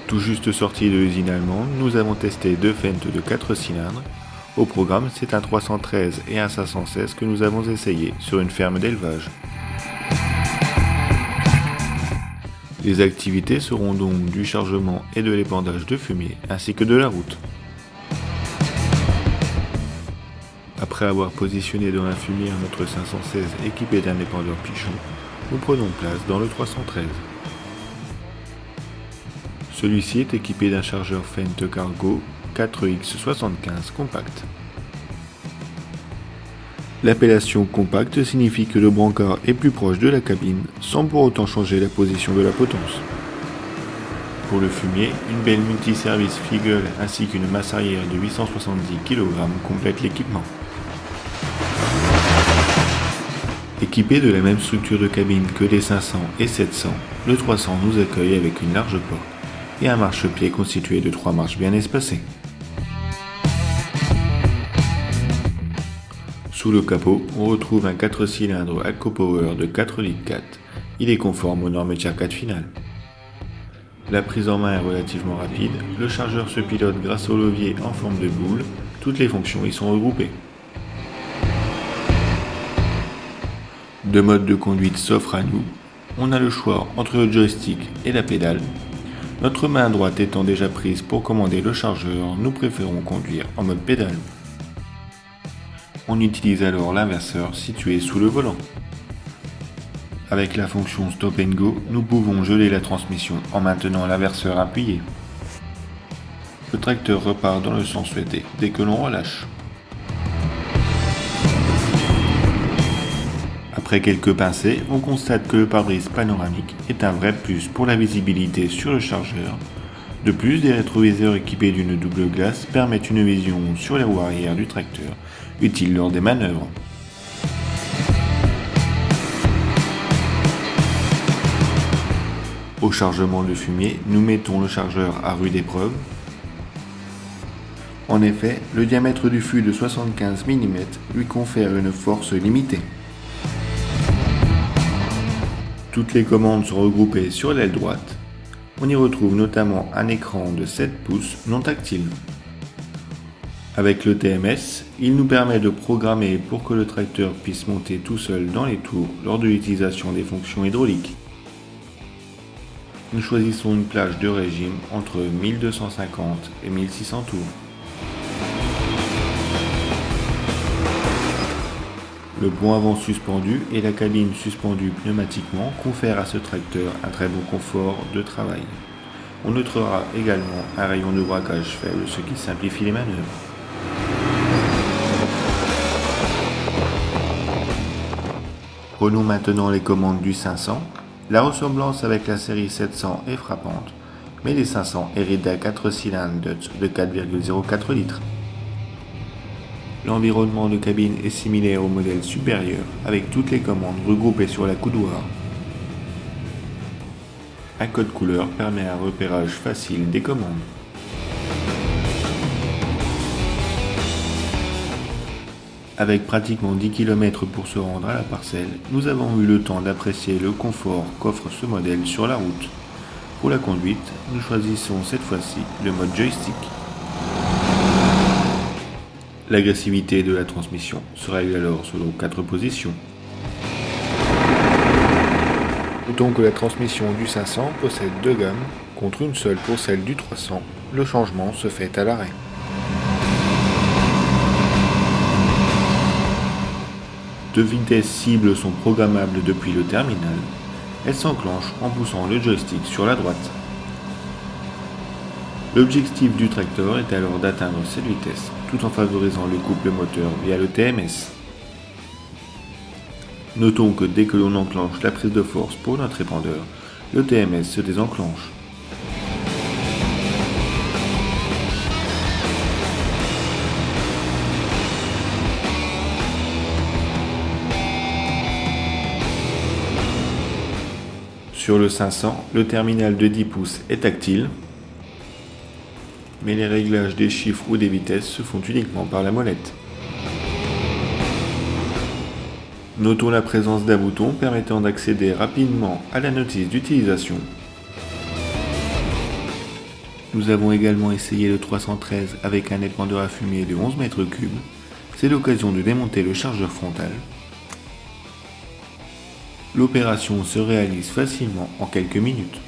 Tout juste sorti de l'usine allemande, nous avons testé deux Fendt de 4 cylindres. Au programme, c'est un 313 et un 516 que nous avons essayé sur une ferme d'élevage. Les activités seront donc du chargement et de l'épandage de fumier, ainsi que de la route. Après avoir positionné dans la fumière notre 516 équipé d'un épandeur Pichon, nous prenons place dans le 313. Celui-ci est équipé d'un chargeur Fendt Cargo 4X75 compact. L'appellation compact signifie que le brancard est plus proche de la cabine, sans pour autant changer la position de la potence. Pour le fumier, une belle multiservice Fiegel ainsi qu'une masse arrière de 870 kg complètent l'équipement. Équipé de la même structure de cabine que les 500 et 700, le 300 nous accueille avec une large porte et un marchepied constitué de 3 marches bien espacées. Sous le capot, on retrouve un 4 cylindres ACOPower de 4 litres 4. Il est conforme aux normes Tier 4 finales. La prise en main est relativement rapide, le chargeur se pilote grâce au levier en forme de boule, toutes les fonctions y sont regroupées. Deux modes de conduite s'offrent à nous. On a le choix entre le joystick et la pédale. Notre main droite étant déjà prise pour commander le chargeur, nous préférons conduire en mode pédale. On utilise alors l'inverseur situé sous le volant. Avec la fonction Stop and Go, nous pouvons geler la transmission en maintenant l'inverseur appuyé. Le tracteur repart dans le sens souhaité dès que l'on relâche. Après quelques pincées, on constate que le pare-brise panoramique est un vrai plus pour la visibilité sur le chargeur. De plus, des rétroviseurs équipés d'une double glace permettent une vision sur les roues arrière du tracteur, utile lors des manœuvres. Au chargement de fumier, nous mettons le chargeur à rude épreuve. En effet, le diamètre du fût de 75 mm lui confère une force limitée. Toutes les commandes sont regroupées sur l'aile droite. On y retrouve notamment un écran de 7 pouces non tactile. Avec le TMS, il nous permet de programmer pour que le tracteur puisse monter tout seul dans les tours lors de l'utilisation des fonctions hydrauliques. Nous choisissons une plage de régime entre 1250 et 1600 tours. Le pont avant suspendu et la cabine suspendue pneumatiquement confèrent à ce tracteur un très bon confort de travail. On notera également un rayon de braquage faible, ce qui simplifie les manœuvres. Prenons maintenant les commandes du 500. La ressemblance avec la série 700 est frappante, mais les 500 héritent d'un 4 cylindres Dutch de 4,04 litres. L'environnement de cabine est similaire au modèle supérieur, avec toutes les commandes regroupées sur la coudoir. Un code couleur permet un repérage facile des commandes. Avec pratiquement 10 km pour se rendre à la parcelle, nous avons eu le temps d'apprécier le confort qu'offre ce modèle sur la route. Pour la conduite, nous choisissons cette fois-ci le mode joystick. L'agressivité de la transmission se règle alors selon 4 positions. Notons que la transmission du 500 possède 2 gammes, contre une seule pour celle du 300. Le changement se fait à l'arrêt. Deux vitesses cibles sont programmables depuis le terminal. Elles s'enclenchent en poussant le joystick sur la droite. L'objectif du tracteur est alors d'atteindre cette vitesse, tout en favorisant le couple moteur via le TMS. Notons que dès que l'on enclenche la prise de force pour notre épandeur, le TMS se désenclenche. Sur le 500, le terminal de 10 pouces est tactile, mais les réglages des chiffres ou des vitesses se font uniquement par la molette. Notons la présence d'un bouton permettant d'accéder rapidement à la notice d'utilisation. Nous avons également essayé le 313 avec un épandeur à fumier de 11 mètres cubes. C'est l'occasion de démonter le chargeur frontal. L'opération se réalise facilement en quelques minutes.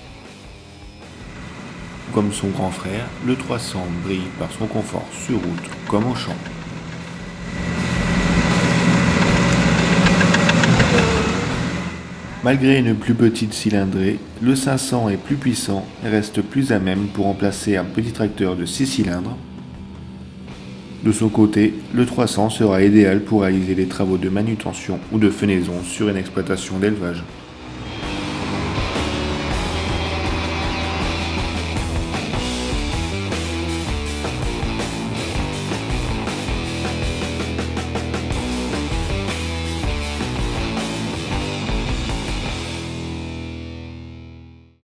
Comme son grand frère, le 300 brille par son confort sur route comme au champ. Malgré une plus petite cylindrée, le 500 est plus puissant et reste plus à même pour remplacer un petit tracteur de 6 cylindres. De son côté, le 300 sera idéal pour réaliser les travaux de manutention ou de fenaison sur une exploitation d'élevage.